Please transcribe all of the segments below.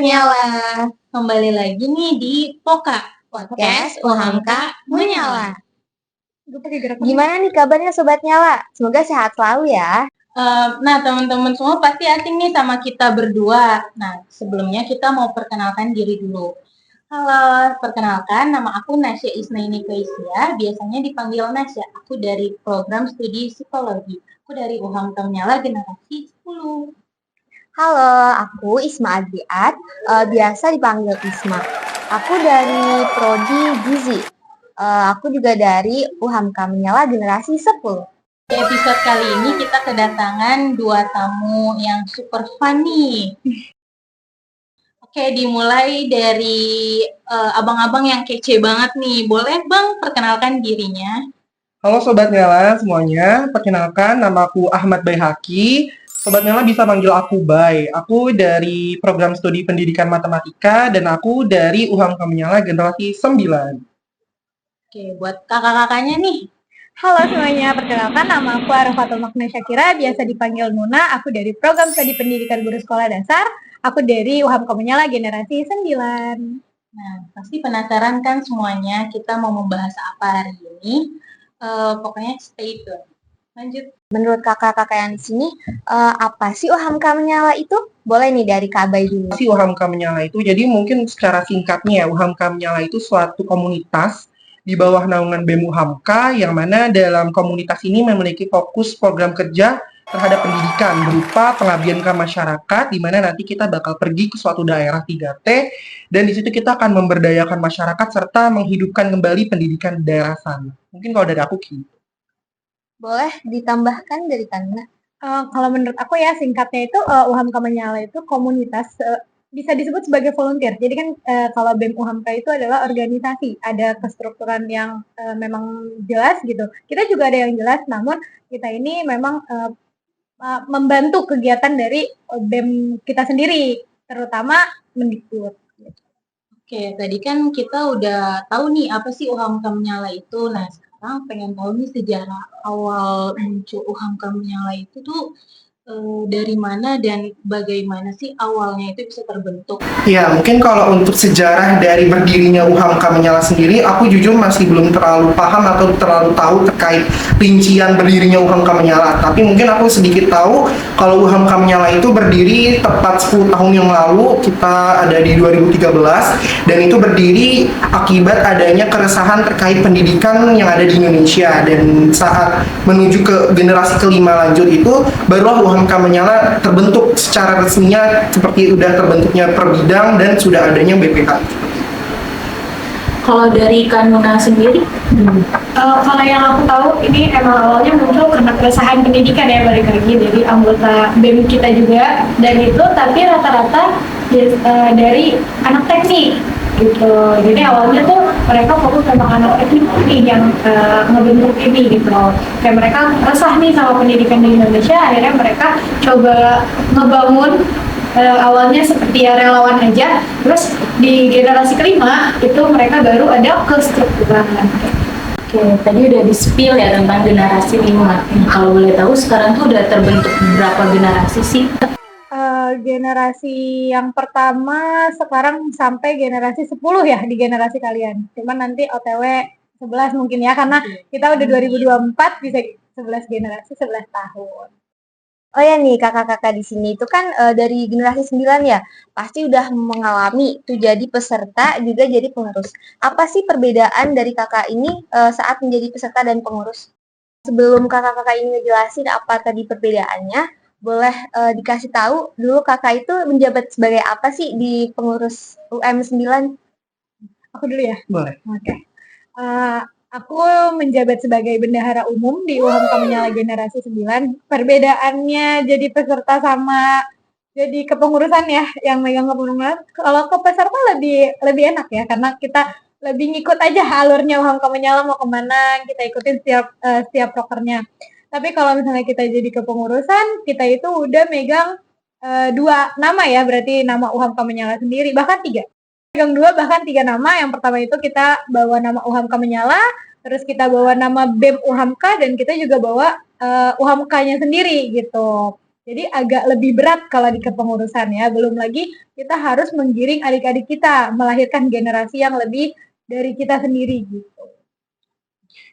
Sobat Nyala, Kembali lagi nih di Poka podcast UHAMKA Menyala. Gimana? Gimana nih kabarnya Sobat Nyala? Semoga sehat selalu ya. Nah, teman-teman semua pasti asing nih sama kita berdua. Nah, sebelumnya kita mau perkenalkan diri dulu. Halo, perkenalkan nama aku Nasya Isnaini Kaisya, biasanya dipanggil Nasya. Aku dari program studi psikologi. Aku dari UHAMKA Menyala generasi 10. Halo, aku Isma Adriat, biasa dipanggil Isma. Aku dari Prodi Gizi. Aku juga dari UHAMKA Menyala generasi 10. Di episode kali ini kita kedatangan dua tamu yang super funny. Oke, dimulai dari abang-abang yang kece banget nih. Boleh Bang perkenalkan dirinya? Halo Sobat Nyala semuanya, perkenalkan nama aku Ahmad Baihaki. Sobat Nyala bisa panggil aku Bay. Aku dari program studi pendidikan matematika dan aku dari UHAMKA Menyala generasi 9. Oke, buat kakak-kakaknya nih. Halo semuanya, perkenalkan nama aku Arafatul Makna Syakira, biasa dipanggil Nuna. Aku dari program studi pendidikan guru sekolah dasar. Aku dari UHAMKA Menyala generasi 9. Nah, pasti penasaran kan semuanya kita mau membahas apa hari ini. Pokoknya stay tune. Lanjut. Menurut kakak-kakak yang di sini, apa sih UHAMKA Menyala itu? Boleh nih dari Kak Bay dulu. UHAMKA Menyala itu, jadi mungkin secara singkatnya ya, UHAMKA Menyala itu suatu komunitas di bawah naungan BEM UHAMKA yang mana dalam komunitas ini memiliki fokus program kerja terhadap pendidikan berupa pengabdian ke masyarakat, di mana nanti kita bakal pergi ke suatu daerah 3T dan di situ kita akan memberdayakan masyarakat serta menghidupkan kembali pendidikan di daerah sana. Mungkin kalau dari aku gitu. Boleh ditambahkan dari Tanda? Kalau menurut aku ya singkatnya itu UHAMKA Menyala itu komunitas bisa disebut sebagai volunteer. Jadi kan kalau BEM UHAMKA itu adalah organisasi, ada kestrukturan yang memang jelas gitu. Kita juga ada yang jelas, namun kita ini memang membantu kegiatan dari BEM kita sendiri, terutama Mendikbud. Oke, tadi kan kita udah tahu nih apa sih UHAMKA Menyala itu. Nah, sekarang pengen tahu nih sejarah awal muncul UHAMKA Menyala itu tuh dari mana dan bagaimana sih awalnya itu bisa terbentuk? Ya, mungkin kalau untuk sejarah dari berdirinya UHAMKA Menyala sendiri, aku jujur masih belum terlalu paham atau terlalu tahu terkait rincian berdirinya UHAMKA Menyala. Tapi mungkin aku sedikit tahu kalau UHAMKA Menyala itu berdiri tepat 10 tahun yang lalu, kita ada di 2013, dan itu berdiri akibat adanya keresahan terkait pendidikan yang ada di Indonesia. Dan saat menuju ke generasi kelima lanjut itu, barulah UHAMKA Menyala terbentuk secara resminya seperti udah terbentuknya per bidang dan sudah adanya BPK. Kalau dari Kanuna sendiri? Kalau yang aku tahu ini emang awalnya muncul karena keresahan pendidikan ya, balik lagi dari anggota BEM kita juga, dan itu tapi rata-rata dari anak teknik gitu. Jadi awalnya tuh mereka fokus sama anak teknik nih yang ngebentuk ini gitu. Kayak mereka resah nih sama pendidikan di Indonesia, akhirnya mereka coba ngebangun awalnya seperti ya relawan aja, terus di generasi kelima itu mereka baru ada kestrukturan. Oke, tadi udah di-spill ya tentang generasi 5. Kalau boleh tahu sekarang tuh udah terbentuk berapa generasi sih? Generasi yang pertama sekarang sampai generasi 10 ya di generasi kalian. Cuman nanti OTW 11 mungkin ya, karena kita udah 2024 bisa 11 generasi 11 tahun. Oh ya nih kakak-kakak di sini itu kan dari generasi 9 ya, pasti udah mengalami tuh jadi peserta juga jadi pengurus. Apa sih perbedaan dari kakak ini saat menjadi peserta dan pengurus? Sebelum kakak-kakak ini ngejelasin apa tadi perbedaannya, boleh dikasih tahu dulu kakak itu menjabat sebagai apa sih di pengurus UM 9? Aku dulu ya? Boleh. Oke. Aku menjabat sebagai bendahara umum di UHAMKA Menyala generasi 9. Perbedaannya jadi peserta sama jadi kepengurusan ya, yang megang kepengurusan. Kalau ke peserta lebih enak ya, karena kita lebih ngikut aja alurnya UHAMKA Menyala mau kemana, kita ikutin setiap prokernya. Tapi kalau misalnya kita jadi kepengurusan, kita itu udah megang 2 nama ya, berarti nama UHAMKA Menyala sendiri, bahkan 3. Megang 2 bahkan 3 nama. Yang pertama itu kita bawa nama UHAMKA Menyala, terus kita bawa nama BEM UHAMKA, dan kita juga bawa UHAMKA-nya sendiri gitu. Jadi agak lebih berat kalau di kepengurusan ya. Belum lagi kita harus menggiring adik-adik kita, melahirkan generasi yang lebih dari kita sendiri gitu.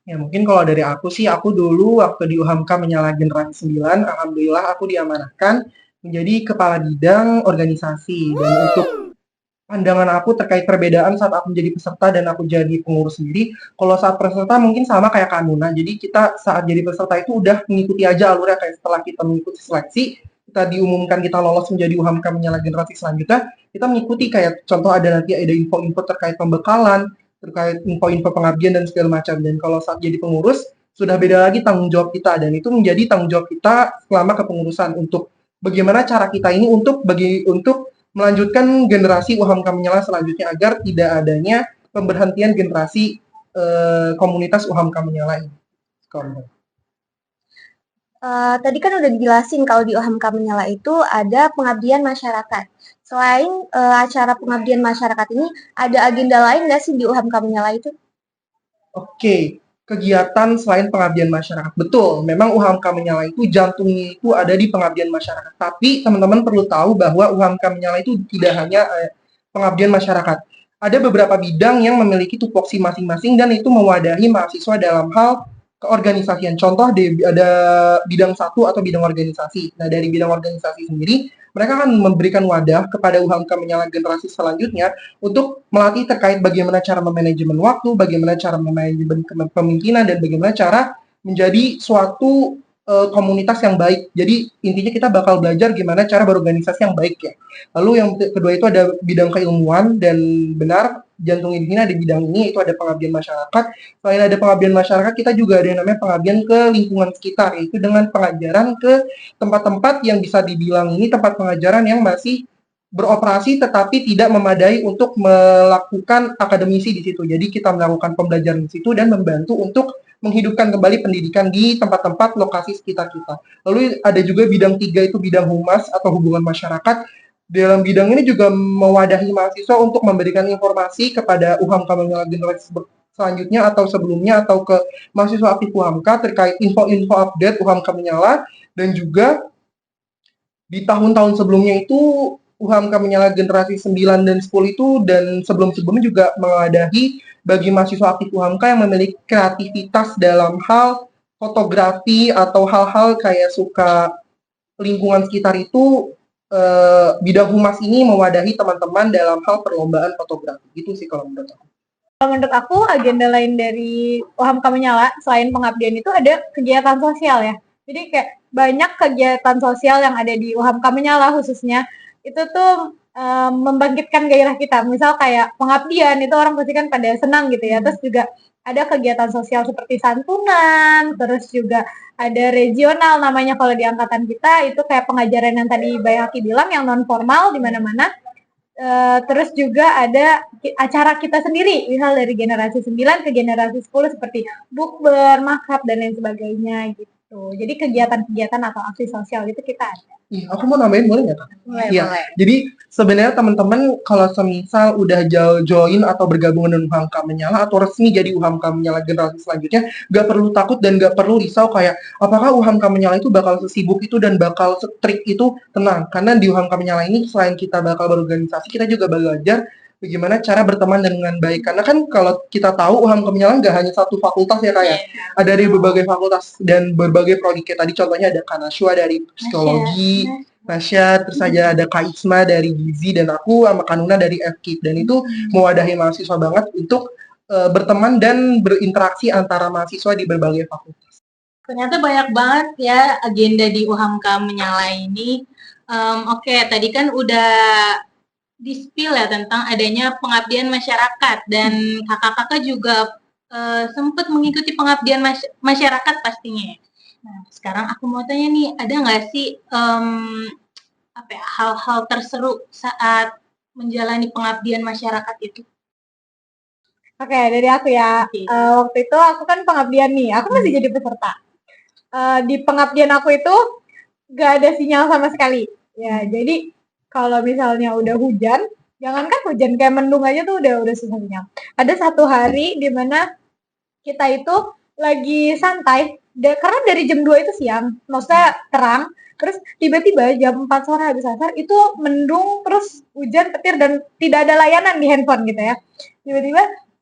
Ya mungkin kalau dari aku sih, aku dulu waktu di UHAMKA Menyala Generasi 9, alhamdulillah aku diamanahkan menjadi kepala bidang organisasi. Dan untuk pandangan aku terkait perbedaan saat aku menjadi peserta dan aku jadi pengurus sendiri, kalau saat peserta mungkin sama kayak Kak Nuna, jadi kita saat jadi peserta itu udah mengikuti aja alurnya, kayak setelah kita mengikuti seleksi, kita diumumkan kita lolos menjadi UHAMKA Menyala Generasi selanjutnya, kita mengikuti kayak contoh ada nanti ada info-info terkait pembekalan, terkait info-info pengabdian dan segala macam. Dan kalau saat jadi pengurus, sudah beda lagi tanggung jawab kita, dan itu menjadi tanggung jawab kita selama kepengurusan untuk bagaimana cara kita ini untuk melanjutkan generasi UHAMKA Menyala selanjutnya agar tidak adanya pemberhentian generasi komunitas UHAMKA Menyala ini. Tadi kan udah dijelasin kalau di UHAMKA Menyala itu ada pengabdian masyarakat. Selain acara pengabdian masyarakat ini, ada agenda lain nggak sih di UHAMKA Menyala itu? Oke, kegiatan selain pengabdian masyarakat. Betul, memang UHAMKA Menyala itu jantungnya itu ada di pengabdian masyarakat. Tapi teman-teman perlu tahu bahwa UHAMKA Menyala itu tidak hanya pengabdian masyarakat. Ada beberapa bidang yang memiliki tupoksi masing-masing dan itu mewadahi mahasiswa dalam hal keorganisasian. Contoh ada bidang satu atau bidang organisasi. Nah, dari bidang organisasi sendiri, mereka akan memberikan wadah kepada UHAMKA Menyala generasi selanjutnya untuk melatih terkait bagaimana cara memanajemen waktu, bagaimana cara memanajemen kepemimpinan, dan bagaimana cara menjadi suatu komunitas yang baik. Jadi intinya kita bakal belajar gimana cara berorganisasi yang baik ya. Lalu yang kedua itu ada bidang keilmuan, dan benar jantungnya di sini ada bidang ini, itu ada pengabdian masyarakat. Selain ada pengabdian masyarakat, kita juga ada yang namanya pengabdian ke lingkungan sekitar, yaitu dengan pengajaran ke tempat-tempat yang bisa dibilang ini tempat pengajaran yang masih beroperasi tetapi tidak memadai untuk melakukan akademisi di situ. Jadi kita melakukan pembelajaran di situ dan membantu untuk menghidupkan kembali pendidikan di tempat-tempat lokasi sekitar kita. Lalu ada juga bidang 3 itu bidang humas atau hubungan masyarakat. Dalam bidang ini juga mewadahi mahasiswa untuk memberikan informasi kepada UHAMKA Menyala generasi selanjutnya atau sebelumnya atau ke mahasiswa aktif UHAMKA terkait info-info update UHAMKA Menyala. Dan juga di tahun-tahun sebelumnya itu UHAMKA Menyala generasi 9 dan 10 itu dan sebelum-sebelumnya juga mewadahi bagi mahasiswa aktif UHAMKA yang memiliki kreativitas dalam hal fotografi atau hal-hal kayak suka lingkungan sekitar itu, bidang humas ini mewadahi teman-teman dalam hal perlombaan fotografi. Gitu sih kalau menurut aku. Menurut aku agenda lain dari UHAMKA Menyala selain pengabdian itu ada kegiatan sosial ya. Jadi kayak banyak kegiatan sosial yang ada di UHAMKA Menyala khususnya itu tuh membangkitkan gairah kita. Misal kayak pengabdian itu orang pasti kan pada senang gitu ya. Terus juga ada kegiatan sosial seperti santunan, terus juga ada regional namanya kalau di angkatan kita itu kayak pengajaran yang tadi Bayaki bilang yang non formal di mana-mana. Terus juga ada acara kita sendiri, misal dari generasi 9 ke generasi 10 seperti bukber, makrab, dan lain sebagainya gitu. Jadi kegiatan-kegiatan atau aksi sosial itu kita ada. Iya, aku mau nambahin boleh nggak, Kak? Boleh, Iya. boleh. Jadi sebenarnya teman-teman kalau semisal udah join atau bergabung dengan UHAMKA Menyala atau resmi jadi UHAMKA Menyala generasi selanjutnya, nggak perlu takut dan nggak perlu risau kayak apakah UHAMKA Menyala itu bakal sesibuk itu dan bakal strict itu. Tenang, karena di UHAMKA Menyala ini selain kita bakal berorganisasi, kita juga belajar bagaimana cara berteman dengan baik. Karena kan kalau kita tahu UHAMKA Menyala nggak hanya satu fakultas ya kayak ada dari berbagai fakultas dan berbagai prodi. Kayak tadi contohnya ada Kanashua dari psikologi, Nasya, terus aja ada Kak Isma dari Gizi, dan aku sama Kanuna dari FKIP. Dan itu mewadahi mahasiswa banget untuk berteman dan berinteraksi antara mahasiswa di berbagai fakultas. Ternyata banyak banget ya agenda di UHAMKA Menyala ini. Oke, tadi kan udah di-spill ya tentang adanya pengabdian masyarakat dan kakak-kakak juga sempat mengikuti pengabdian masyarakat pastinya. Nah, sekarang aku mau tanya nih, ada nggak sih hal-hal terseru saat menjalani pengabdian masyarakat itu? Oke, dari aku ya. Oke. Waktu itu aku kan pengabdian nih, aku masih jadi peserta. Di pengabdian aku itu gak ada sinyal sama sekali. Ya, jadi kalau misalnya udah hujan, jangankan hujan kayak mendung aja tuh udah susah sinyal. Ada satu hari di mana kita itu lagi santai karena dari jam 2 itu siang, maksudnya terang, terus tiba-tiba jam 4 sore habis asar itu mendung, terus hujan, petir, dan tidak ada layanan di handphone gitu ya. Tiba-tiba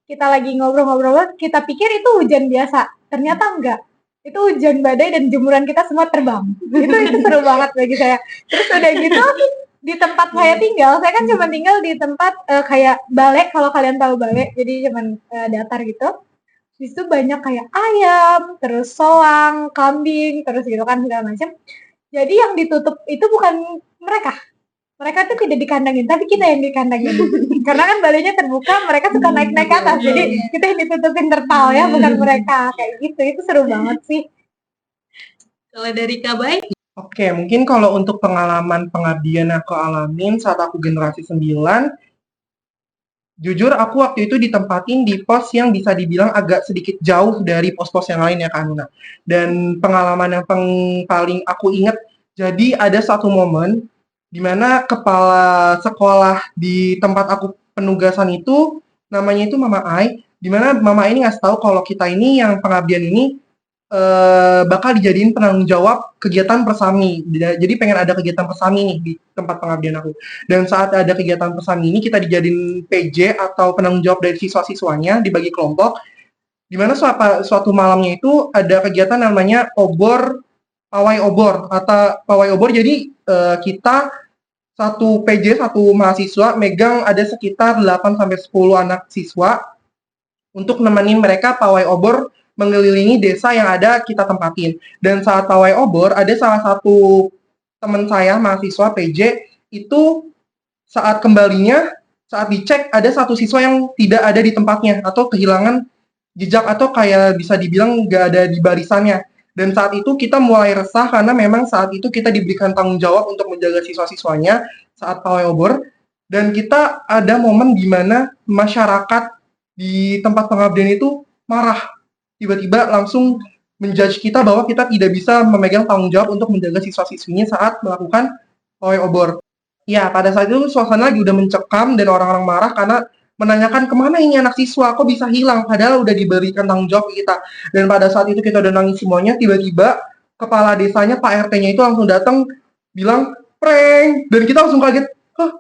kita lagi ngobrol-ngobrol, kita pikir itu hujan biasa, ternyata enggak. Itu hujan badai dan jemuran kita semua terbang. Itu seru banget bagi saya. Terus udah gitu di tempat saya tinggal, saya kan cuma tinggal di tempat kayak Bale, kalau kalian tahu Bale, jadi cuman datar gitu. Di situ banyak kayak ayam, terus soang, kambing, terus gitu kan segala macam. Jadi yang ditutup itu bukan mereka. Mereka tuh tidak dikandangin, tapi kita yang dikandangin. Karena kan balenya terbuka, mereka suka naik-naik ke atas. Jadi kita yang ditutupin terpal ya, bukan mereka. Kayak gitu, itu seru banget sih. Kalau dari Kak Bay, Oke, mungkin kalau untuk pengalaman pengabdian aku alamin saat aku generasi 9, jujur aku waktu itu ditempatin di pos yang bisa dibilang agak sedikit jauh dari pos-pos yang lain ya Kak Nuna. Dan pengalaman yang paling aku ingat, jadi ada satu momen di mana kepala sekolah di tempat aku penugasan itu, namanya itu Mama Ai, di mana Mama Ai ini ngasih tahu kalau kita ini yang pengabdian ini bakal dijadiin penanggung jawab kegiatan persami. Jadi pengen ada kegiatan persami nih di tempat pengabdian aku. Dan saat ada kegiatan persami ini kita dijadiin PJ atau penanggung jawab dari siswa-siswanya dibagi kelompok. Di mana suatu malamnya itu ada kegiatan namanya obor, pawai obor atau pawai obor. Jadi kita satu PJ, satu mahasiswa megang ada sekitar 8 sampai 10 anak siswa untuk nemenin mereka pawai obor mengelilingi desa yang ada kita tempatin. Dan saat pawai obor, ada salah satu teman saya, mahasiswa PJ, itu saat kembalinya, saat dicek, ada satu siswa yang tidak ada di tempatnya, atau kehilangan jejak, atau kayak bisa dibilang nggak ada di barisannya. Dan saat itu kita mulai resah, karena memang saat itu kita diberikan tanggung jawab untuk menjaga siswa-siswanya saat pawai obor, dan kita ada momen di mana masyarakat di tempat pengabdian itu marah, tiba-tiba langsung menjudge kita bahwa kita tidak bisa memegang tanggung jawab untuk menjaga siswa-siswinya saat melakukan pawai obor. Ya, pada saat itu suasana lagi udah mencekam dan orang-orang marah karena menanyakan kemana ini anak siswa, kok bisa hilang, padahal udah diberikan tanggung jawab ke kita. Dan pada saat itu kita udah nangis semuanya, tiba-tiba kepala desanya, Pak RT-nya itu langsung datang bilang, prank, dan kita langsung kaget,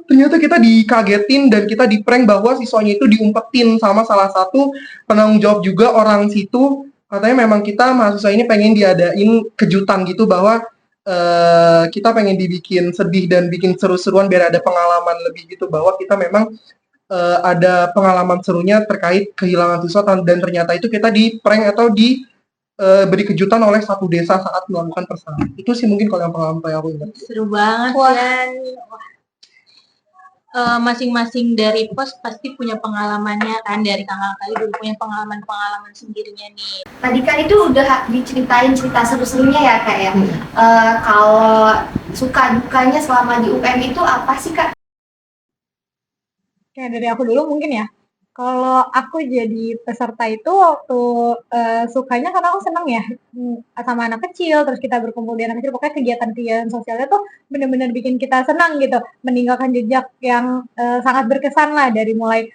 ternyata kita dikagetin dan kita di-prank bahwa siswanya itu diumpetin sama salah satu penanggung jawab juga orang situ. Katanya memang kita mahasiswa ini pengen diadain kejutan gitu bahwa kita pengen dibikin sedih dan bikin seru-seruan biar ada pengalaman lebih gitu bahwa kita memang ada pengalaman serunya terkait kehilangan siswa dan ternyata itu kita di-prank atau beri kejutan oleh satu desa saat melakukan persami. Itu sih mungkin kalau yang pengalaman saya aku ingat. seru banget ya. Masing-masing dari pos pasti punya pengalamannya kan, dari kakak kali dulu punya pengalaman-pengalaman sendirinya nih. Tadi kan itu udah diceritain cerita seru-serunya ya Kak ya. Kalau suka dukanya selama di UM itu apa sih Kak? Kayak dari aku dulu mungkin ya. Kalau aku jadi peserta itu waktu sukanya karena aku seneng ya sama anak kecil, terus kita berkumpul di anak kecil, pokoknya kegiatan-kegiatan sosialnya tuh bener-bener bikin kita senang gitu, meninggalkan jejak yang sangat berkesan lah, dari mulai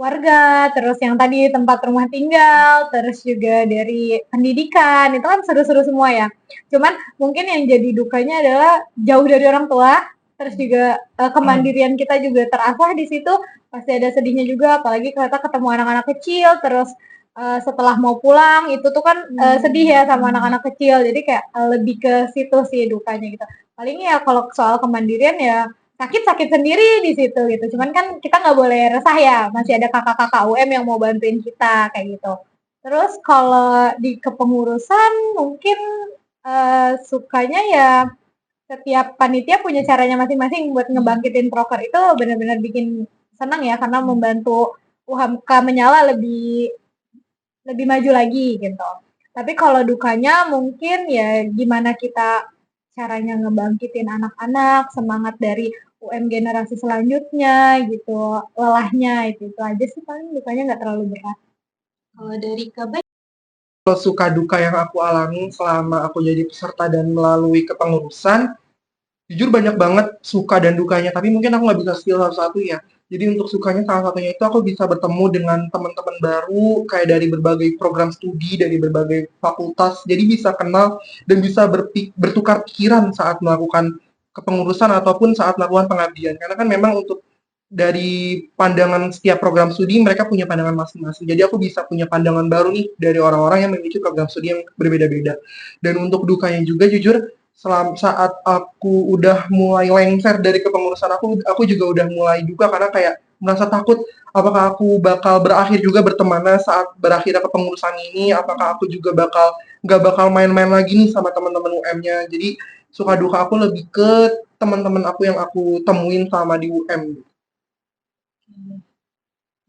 warga, terus yang tadi tempat rumah tinggal, terus juga dari pendidikan, itu kan seru-seru semua ya. Cuman mungkin yang jadi dukanya adalah jauh dari orang tua, terus juga kemandirian kita juga terasah di situ. Pasti ada sedihnya juga, apalagi kita ketemu anak-anak kecil, terus setelah mau pulang itu tuh kan sedih ya sama anak-anak kecil, jadi kayak lebih ke situ sih dukanya gitu. Paling ya kalau soal kemandirian ya sakit-sakit sendiri di situ gitu, cuman kan kita nggak boleh resah ya, masih ada kakak-kakak UM yang mau bantuin kita kayak gitu. Terus kalau di kepengurusan mungkin sukanya ya setiap panitia punya caranya masing-masing buat ngebangkitin proker, itu benar-benar bikin senang ya, karena membantu UHAMK menyala lebih maju lagi gitu. Tapi kalau dukanya mungkin ya gimana kita caranya ngebangkitin anak-anak, semangat dari UM generasi selanjutnya gitu, lelahnya itu aja sih, paling dukanya nggak terlalu berat. Kalau dari Kak Bay, Kalau suka duka yang aku alami selama aku jadi peserta dan melalui kepengurusan, jujur banyak banget suka dan dukanya, tapi mungkin aku nggak bisa spill satu-satu ya. Jadi untuk sukanya salah satunya itu aku bisa bertemu dengan teman-teman baru kayak dari berbagai program studi, dari berbagai fakultas. Jadi bisa kenal dan bisa bertukar pikiran saat melakukan kepengurusan ataupun saat melakukan pengabdian. Karena kan memang untuk dari pandangan setiap program studi mereka punya pandangan masing-masing. Jadi aku bisa punya pandangan baru nih dari orang-orang yang memiliki program studi yang berbeda-beda. Dan untuk dukanya juga jujur saat aku udah mulai lengser dari kepengurusan aku juga udah mulai duka karena kayak merasa takut apakah aku bakal berakhir juga berteman saat berakhir kepengurusan ini, apakah aku juga nggak bakal main-main lagi nih sama teman-teman UM-nya. Jadi suka duka aku lebih ke teman-teman aku yang aku temuin sama di UM.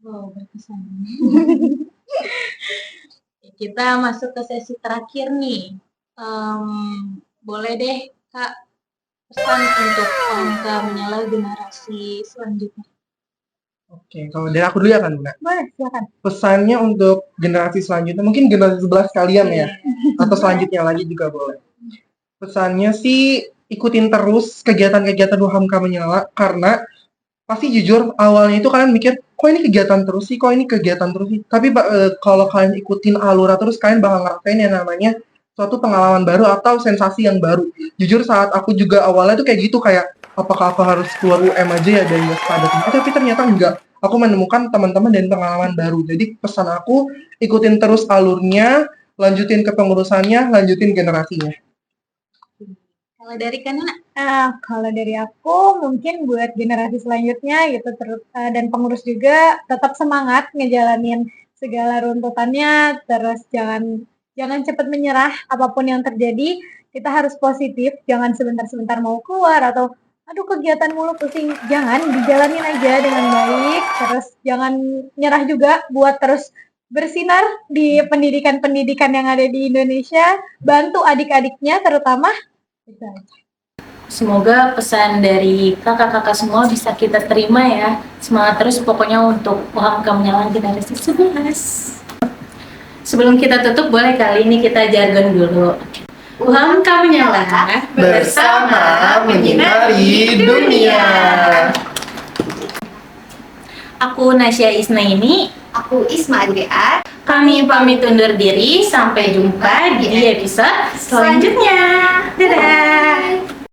Wow, berkesan. Kita masuk ke sesi terakhir nih. Boleh deh, Kak, pesan untuk Angka Menyala generasi selanjutnya. Oke, kalau dari aku dulu ya kan, Bunda. Boleh, silakan. Pesannya untuk generasi selanjutnya, mungkin generasi 11 kalian ya, atau selanjutnya lagi juga boleh. Pesannya sih ikutin terus kegiatan-kegiatan UHAMKA Menyala, karena pasti jujur awalnya itu kalian mikir, kok ini kegiatan terus sih, tapi kalau kalian ikutin alurnya terus, kalian bakal ngerasain yang namanya suatu pengalaman baru atau sensasi yang baru. Jujur saat aku juga awalnya tuh kayak gitu, kayak apakah aku harus keluar UM aja ya dan gak sepadat ini, tapi ternyata enggak. Aku menemukan teman-teman dan pengalaman baru. Jadi pesan aku, ikutin terus alurnya, lanjutin kepengurusannya, lanjutin generasinya. Kalau dari Kanana? Kalau dari aku mungkin buat generasi selanjutnya gitu dan pengurus juga tetap semangat ngejalanin segala runtutannya, terus jangan cepat menyerah apapun yang terjadi. Kita harus positif, jangan sebentar-sebentar mau keluar atau aduh kegiatan mulu pusing. Jangan, dijalanin aja dengan baik, terus jangan nyerah juga buat terus bersinar di pendidikan-pendidikan yang ada di Indonesia, bantu adik-adiknya terutama. Gitu aja. Semoga pesan dari kakak-kakak semua bisa kita terima ya. Semangat terus pokoknya untuk UHAMKA Menyala generasi 11. Sebelum kita tutup, boleh kali ini kita jargon dulu. UHAMKA Menyala Bersama menyinari dunia. Aku Nasya Isnaini. Aku Isma Adria. Kami pamit undur diri. Sampai jumpa di episode selanjutnya. Dadah.